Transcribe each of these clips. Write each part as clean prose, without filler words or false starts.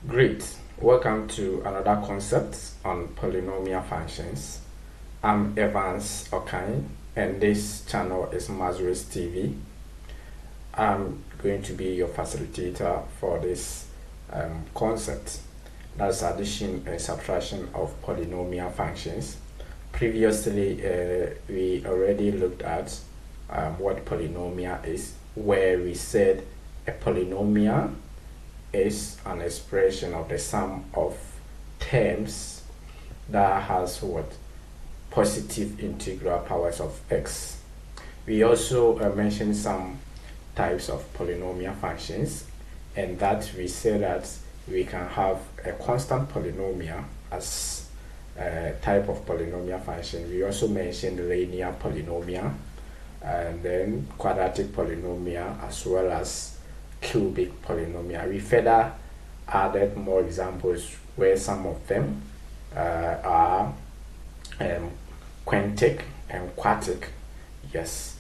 Great. Welcome to another concept on polynomial functions. I'm Evans Okane, and this channel is Mazur's TV. I'm going to be your facilitator for this concept. That's addition and subtraction of polynomial functions. Previously, we already looked at what polynomial is, where we said a polynomial is an expression of the sum of terms that has what? Positive integral powers of x. We also mentioned some types of polynomial functions, and that we say that we can have a constant polynomial as a type of polynomial function. We also mentioned linear polynomial, and then quadratic polynomial, as well as cubic polynomial. We further added more examples where some of them are quintic and quartic. Yes,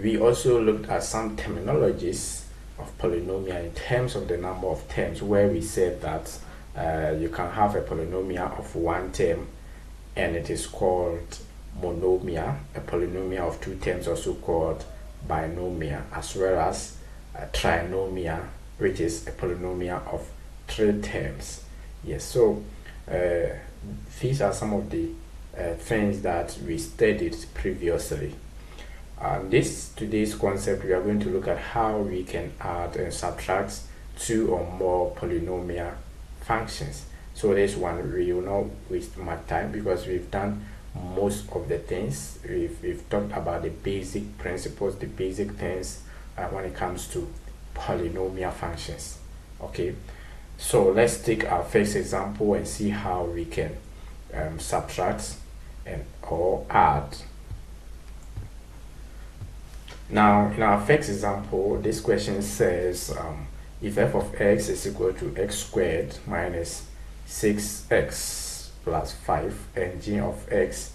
we also looked at some terminologies of polynomial in terms of the number of terms, where we said that you can have a polynomial of one term and it is called monomial. A polynomial of two terms also called binomial, as well as a trinomial, which is a polynomial of three terms. Yes, so these are some of the things that we studied previously. Today's concept, we are going to look at how we can add and subtract two or more polynomial functions. So this one, we will not waste much time because we've done most of the things. We've talked about the basic principles, the basic things when it comes to polynomial functions. Okay, so let's take our first example and see how we can subtract and or add. Now, in our first example, this question says if f of x is equal to x squared minus 6x plus 5 and g of x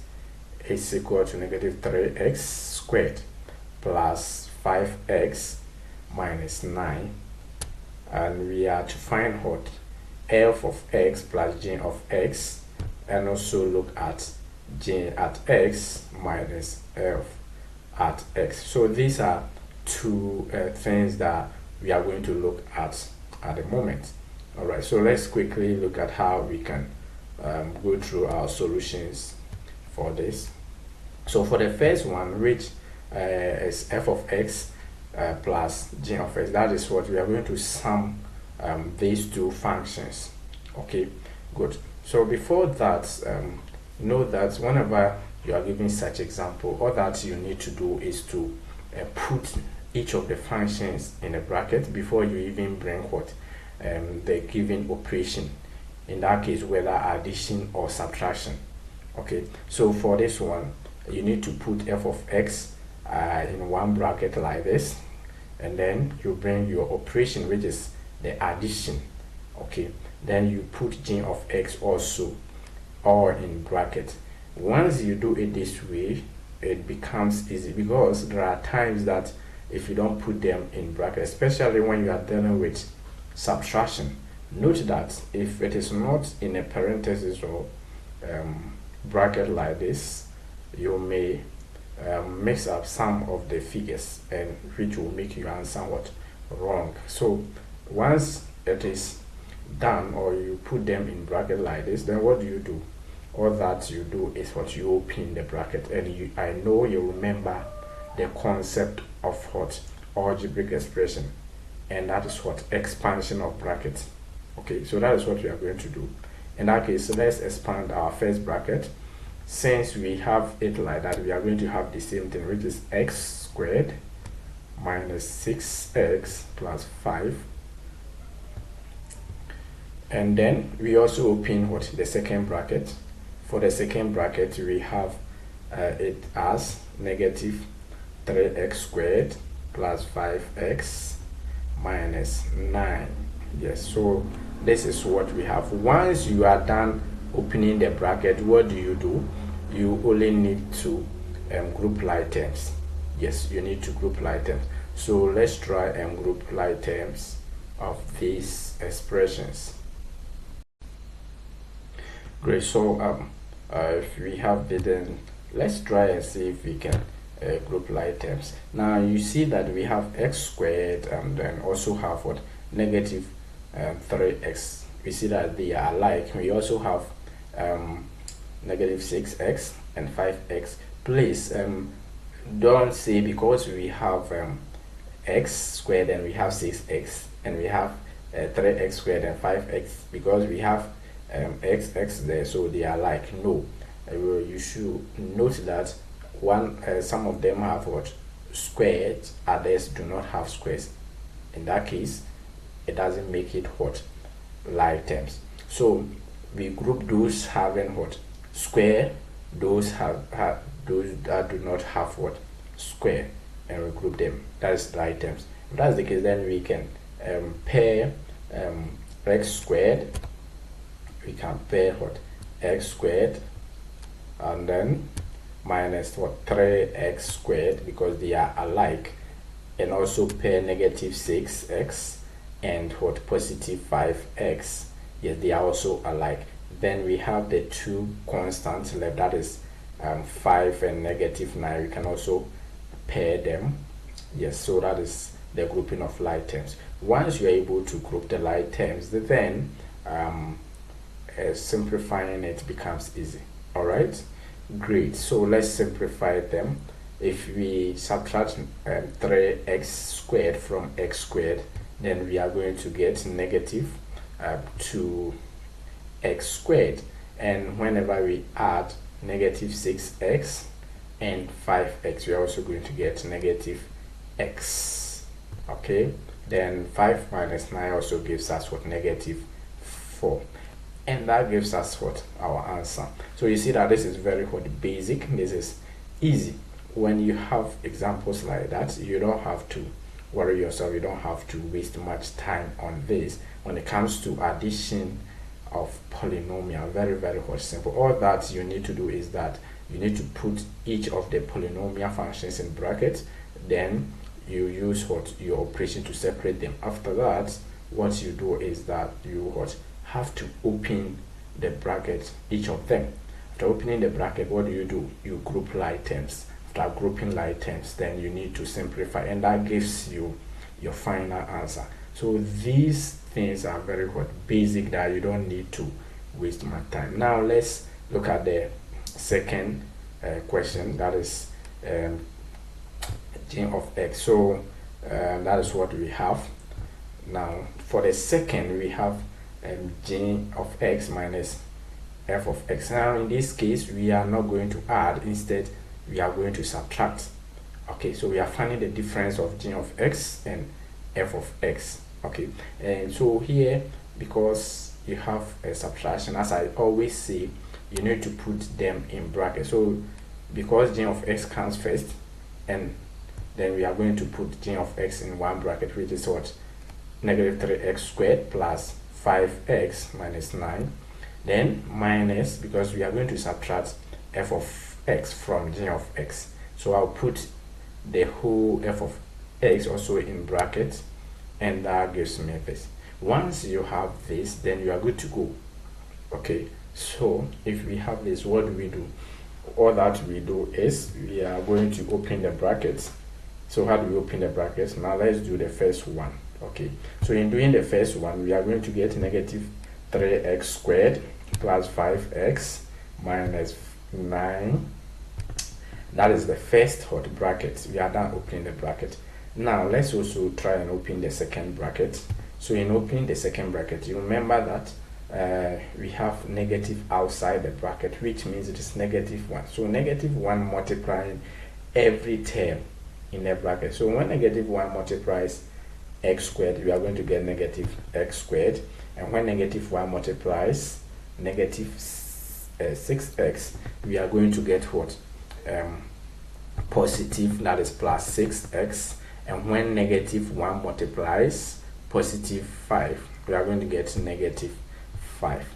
is equal to negative 3x squared plus 5x minus 9, and we are to find what? F of x plus g of x, and also look at g at x minus f at x. So these are two things that we are going to look at the moment. All right, so let's quickly look at how we can go through our solutions for this. So for the first one, which is f of x plus g of x, that is what we are going to sum these two functions. Okay, good. So before that, know that whenever you are given such example, all that you need to do is to put each of the functions in a bracket before you even bring what the given operation, in that case whether addition or subtraction. Okay, so for this one, you need to put f of x in one bracket like this, and then you bring your operation, which is the addition. Okay, then you put g of x also all in bracket. Once you do it this way, it becomes easy, because there are times that if you don't put them in bracket, especially when you are dealing with subtraction, note that if it is not in a parenthesis or bracket like this, you may mix up some of the figures, and which will make your answer what? Wrong. So once it is done, or you put them in bracket like this, then what do? All that you do is what? You open the bracket, and I know you remember the concept of what? Algebraic expression, and that is what? Expansion of brackets. Okay, so that is what we are going to do. In that case, let's expand our first bracket. Since we have it like that, we are going to have the same thing, which is x squared minus 6x plus 5, and then we also open what? The second bracket. For the second bracket, we have it as negative 3x squared plus 5x minus 9. Yes, so this is what we have. Once you are done opening the bracket, what do? You only need to group like terms. Yes, you need to group like terms. So let's try and group like terms of these expressions. Great. So if we have the, then let's try and see if we can group like terms. Now you see that we have x squared and then also have what, negative 3x. We see that they are alike. We also have negative 6x and 5x. Please don't say because we have x squared and we have 6x and we have 3x squared and 5x, because we have x there, so they are like. No, you should note that some of them have what, squared, others do not have squares. In that case, it doesn't make it what, like terms. So we group those having what, square, those those that do not have what, square, and we group them. That's like terms. If that's the case, then we can pair x squared. We can pair what, x squared and then minus what, 3x squared, because they are alike, and also pair negative 6x and what, positive 5x. Yes, they are also alike. Then we have the two constants left, that is 5 and negative 9. We can also pair them. Yes, so that is the grouping of like terms. Once you are able to group the like terms, then simplifying it becomes easy. All right, great. So let's simplify them. If we subtract 3x squared from x squared, then we are going to get negative 2x squared, and whenever we add negative 6x and 5x, we are also going to get negative x. Okay, then 5 minus 9 also gives us what, negative 4, and that gives us what, our answer. So you see that this is very what, basic. This is easy. When you have examples like that, you don't have to worry yourself, you don't have to waste much time on this. When it comes to addition of polynomial, very what, simple. All that you need to do is that you need to put each of the polynomial functions in brackets, then you use what, your operation to separate them. After that, what you do is that you what, have to open the bracket, each of them. After opening the bracket, what do? You group like terms. After grouping like terms, then you need to simplify, and that gives you your final answer. So these things are very what, basic, that you don't need to waste my time. Now let's look at the second question, that is g of x. So that is what we have. Now for the second, we have g of x minus f of x. Now in this case, we are not going to add, instead we are going to subtract. Okay, so we are finding the difference of g of x and f of x. Okay, and so here, because you have a subtraction, as I always say, you need to put them in brackets. So because g of x comes first, and then we are going to put g of x in one bracket, which is what, negative 3x squared plus 5x minus 9, then minus, because we are going to subtract f of x from g of x, so I'll put the whole f of x also in brackets, and that gives me this. Once you have this, then you are good to go. Okay, so if we have this, what do? All that we do is we are going to open the brackets. So how do we open the brackets? Now let's do the first one. Okay, so in doing the first one, we are going to get negative 3x squared plus 5x minus 9. That is the first hot bracket. We are done opening the bracket. Now let's also try and open the second bracket. So in opening the second bracket, you remember that we have negative outside the bracket, which means it is negative 1. So negative 1 multiplying every term in the bracket. So when negative 1 multiplies x squared, we are going to get negative x squared. And when negative 1 multiplies negative 6x, we are going to get what? Positive, that is plus 6x. And when negative 1 multiplies positive 5, we are going to get negative 5.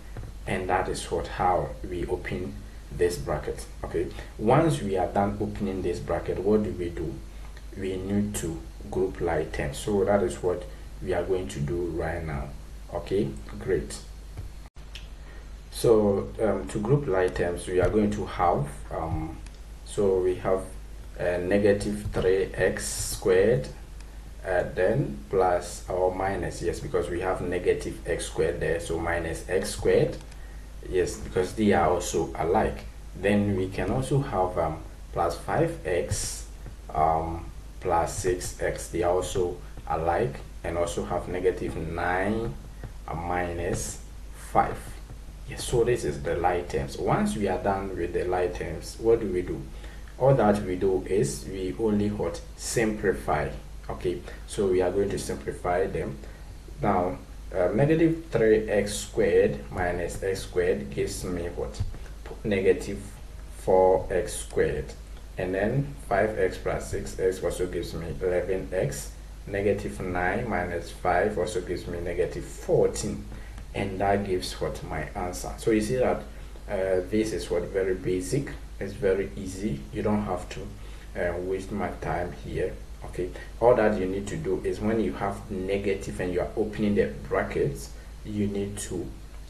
And that is what, how we open this bracket. Okay, once we are done opening this bracket, what do? We need to group like terms. So that is what we are going to do right now. Okay, great. So to group like terms, we are going to have so we have negative 3x squared, then plus or minus, yes, because we have negative x squared there, so minus x squared, yes, because they are also alike. Then we can also have plus 5x plus 6x, they are also alike, and also have negative 9 minus 5. Yes, so this is the like terms. Once we are done with the like terms, what do? All that we do is we only simplify. Okay, so we are going to simplify them. Now negative 3x squared minus x squared gives me what? Negative 4x squared, and then 5x plus 6x also gives me 11x. Negative 9 minus 5 also gives me negative 14, and that gives what? My answer. So you see that this is what? Very basic. It's very easy. You don't have to waste my time here. Okay, all that you need to do is when you have negative and you are opening the brackets, you need to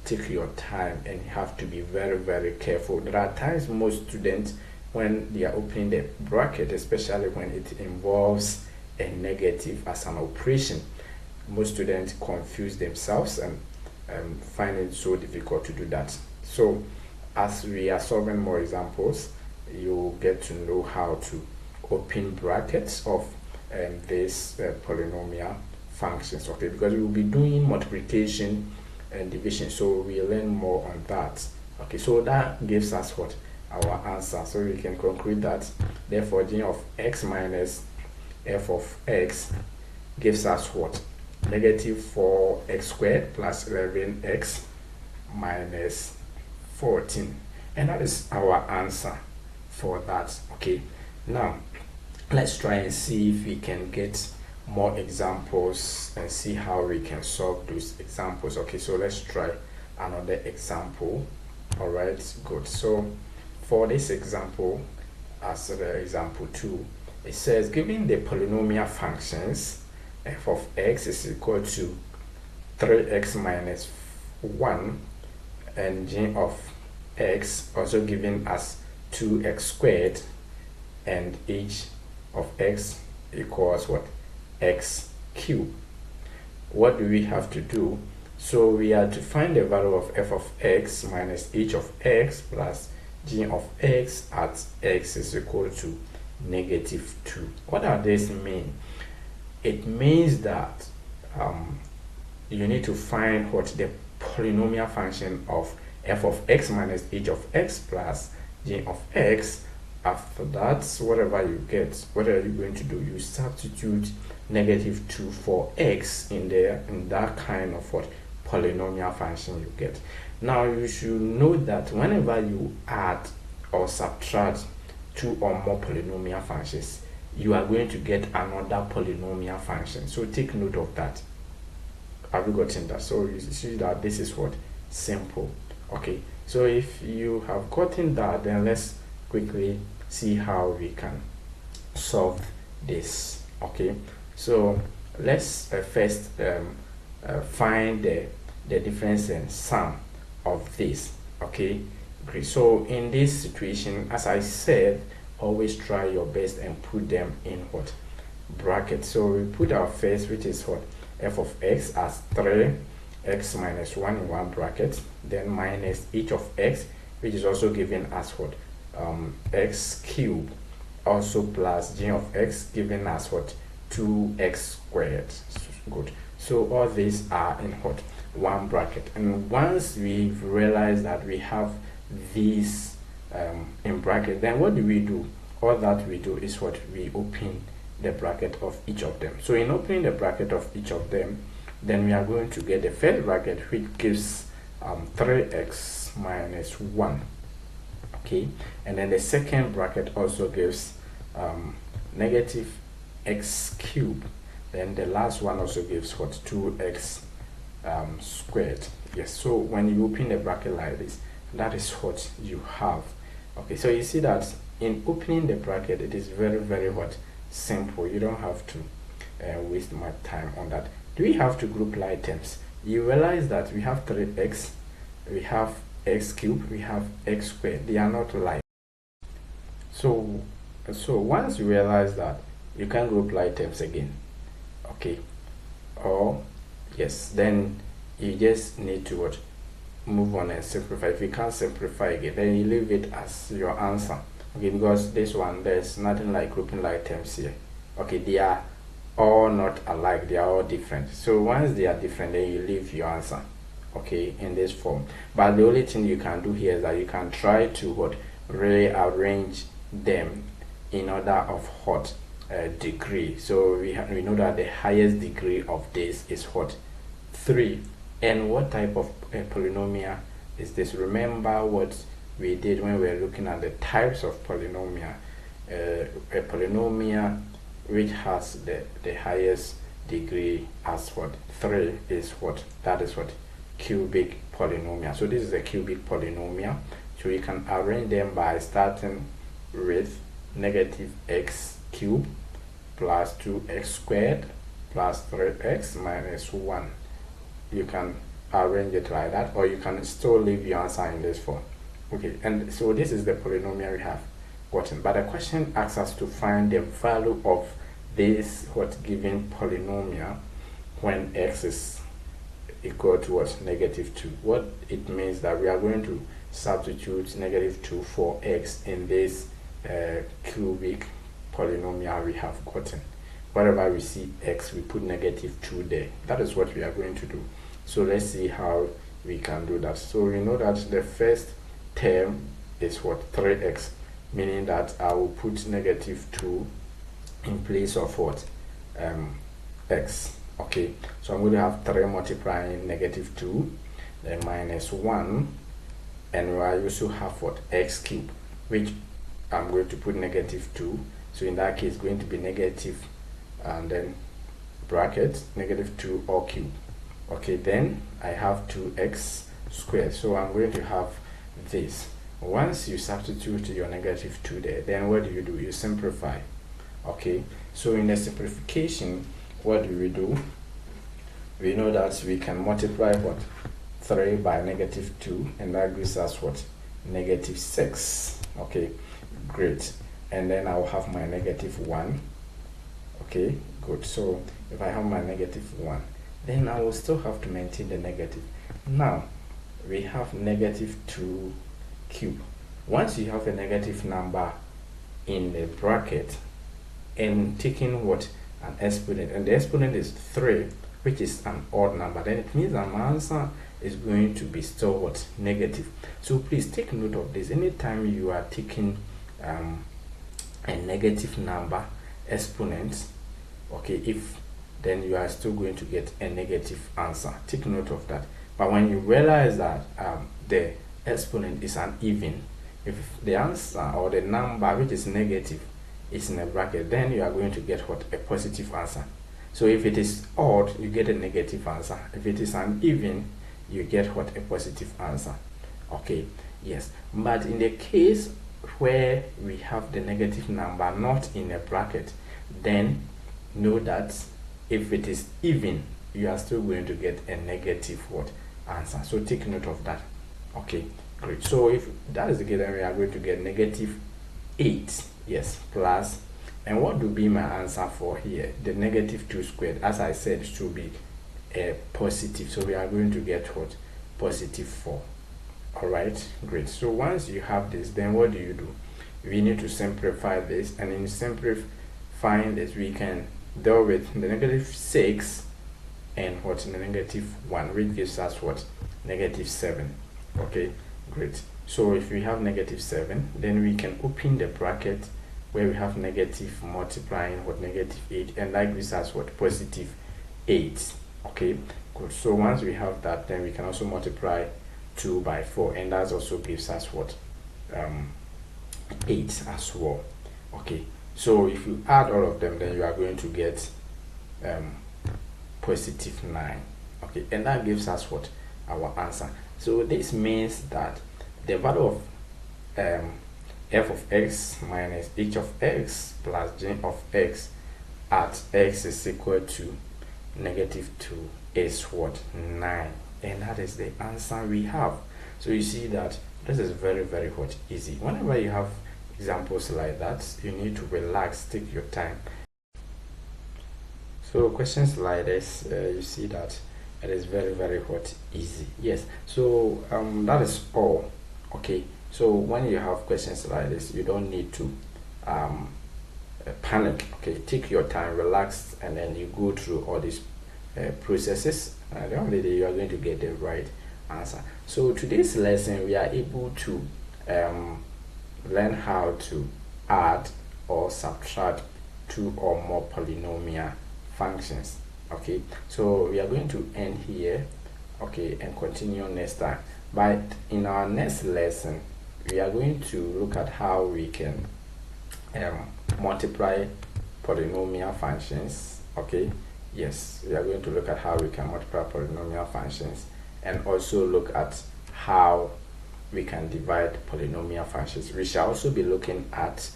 take your time and you have to be very, very careful. There are times most students, when they are opening the bracket, especially when it involves a negative as an operation, most students confuse themselves and find it so difficult to do that. So as we are solving more examples, you get to know how to open brackets of this polynomial functions. Okay, because we will be doing multiplication and division, so we learn more on that. Okay, so that gives us what? Our answer. So we can conclude that therefore g of x minus f of x gives us what? Negative 4x squared plus 11x minus 14, and that is our answer for that. Okay, now let's try and see if we can get more examples and see how we can solve those examples. Okay, so let's try another example. All right, good. So for this example, as the example 2, it says given the polynomial functions f of x is equal to 3x minus 1 and g of x also given as 2x squared, and h of x equals what? X cubed. What do we have to do? So we are to find the value of f of x minus h of x plus g of x at x is equal to negative 2. What does this mean? It means that you need to find what? The polynomial function of f of x minus h of x plus g of x. After that, whatever you get, what are you going to do? You substitute negative 2 for x in there, in that kind of what? Polynomial function you get. Now you should know that whenever you add or subtract two or more polynomial functions, you are going to get another polynomial function. So take note of that. Have you gotten that? So you see that this is what? Simple. Okay, so if you have gotten that, then let's quickly see how we can solve this. Okay, so let's first find the difference and sum of this. Okay, great. So in this situation, as I said, always try your best and put them in what? Bracket. So we put our first, which is what? F of x as 3x minus 1 in one bracket, then minus h of x, which is also given as what? X cubed, also plus g of x given as what? 2x squared. Good. So all these are in what? One bracket. And once we've realized that we have these in bracket, then what do? All that we do is what? We open the bracket of each of them. So in opening the bracket of each of them, then we are going to get the first bracket, which gives 3x minus 1. Okay, and then the second bracket also gives negative x cubed. Then the last one also gives what? 2x squared. Yes, so when you open the bracket like this, that is what you have. Okay, so you see that in opening the bracket, it is very, very what? Simple. You don't have to waste my time on that. Do we have to group like terms? You realize that we have 3x, we have x cubed, we have x squared. They are not alike. So once you realize that, you can't group like terms again, okay, or yes, then you just need to what, move on and simplify. If you can't simplify again, then you leave it as your answer, okay, because this one, there's nothing like grouping like terms here, okay. They are all not alike, they are all different. So once they are different, then you leave your answer, okay, in this form. But the only thing you can do here is that you can try to what, rearrange them in order of what, degree. So we know that the highest degree of this is what, 3. And what type of polynomial is this? Remember what we did when we were looking at the types of polynomial. A polynomial which has the highest degree as what, 3 is what, that is what, cubic polynomial. So this is a cubic polynomial. So you can arrange them by starting with negative x cubed plus 2x squared plus 3x minus 1. You can arrange it like that, or you can still leave your answer in this form, okay. And so this is the polynomial we have gotten, but the question asks us to find the value of this what given polynomial when x is equal to what, -2. What it means that we are going to substitute -2 for x in this cubic polynomial we have gotten. Wherever we see x, we put -2 there. That is what we are going to do. So let's see how we can do that. So we know that the first term is what, 3x, meaning that I will put -2 in place of what, x, okay. So I'm going to have 3 multiplying -2, then minus 1, and I also have what, x cubed, which I'm going to put -2. So in that case, going to be negative, and then bracket -2 all cubed. Okay, then I have 2x squared. So I'm going to have this. Once you substitute your -2 there, then what do? You simplify. Okay, so in the simplification, what do? We know that we can multiply what, 3 by -2, and that gives us what, -6. Okay, great. And then I'll have my -1. Okay, good. So if I have my -1, then I will still have to maintain the negative. Now we have -2 cubed. Once you have a negative number in the bracket and taking what, an exponent, and the exponent is 3, which is an odd number, then it means that my answer is going to be still what, negative. So please take note of this. Anytime you are taking a negative number exponent, okay, then you are still going to get a negative answer. Take note of that. But when you realize that the exponent is an even, if the answer or the number which is negative is in a bracket, then you are going to get what, a positive answer. So if it is odd, you get a negative answer. If it is an even, you get what, a positive answer. Okay, yes. But in the case where we have the negative number not in a bracket, then know that if it is even, you are still going to get a negative what, answer. So take note of that. Okay, great. So if that is the case, then we are going to get -8, yes, plus, and what will be my answer for here? The -2 squared, as I said, should be a positive. So we are going to get what, +4. All right, great. So once you have this, then what do? We need to simplify this, and in simplifying this, we can deal with the -6 and what, the -1, which gives us what, -7. Okay, great. So if we have -7, then we can open the bracket where we have negative multiplying what, -8, and that gives us what, +8. Okay, good. So once we have that, then we can also multiply 2 by 4, and that also gives us what, 8 as well. Okay, so if you add all of them, then you are going to get +9. Okay, and that gives us what, our answer. So this means that the value of f of x minus h of x plus g of x at x is equal to -2 is what, 9, and that is the answer we have. So you see that this is very, very hot, easy. Whenever you have examples like that, you need to relax, take your time. So questions like this, you see that it is very, very hot, easy. Yes, so that is all. Okay, so when you have questions like this, you don't need to panic. Okay, take your time, relax, and then you go through all these processes. The only day you are going to get the right answer. So today's lesson, we are able to learn how to add or subtract two or more polynomial functions. Okay, so we are going to end here, okay, and continue next time. But in our next lesson, we are going to look at how we can multiply polynomial functions. Okay, yes, we are going to look at how we can multiply polynomial functions, and also look at how we can divide polynomial functions. We shall also be looking at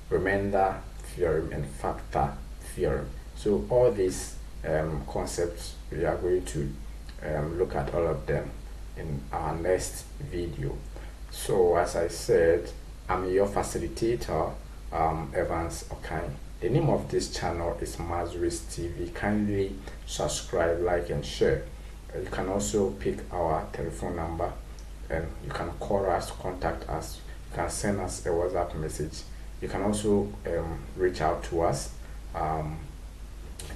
remainder theorem and factor theorem. So all these concepts, we are going to look at all of them in our next video. So as I said, I'm your facilitator, Evans Okay. The name of this channel is Mazris TV. Kindly subscribe, like, and share. You can also pick our telephone number, and you can call us, contact us. You can send us a WhatsApp message. You can also reach out to us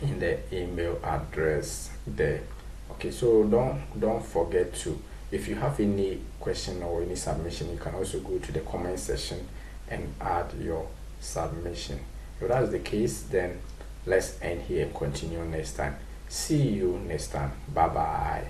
in the email address there. Okay, so don't forget to, if you have any question or any submission, you can also go to the comment section and add your submission. If that's the case, then let's end here and continue next time. See you next time. Bye bye.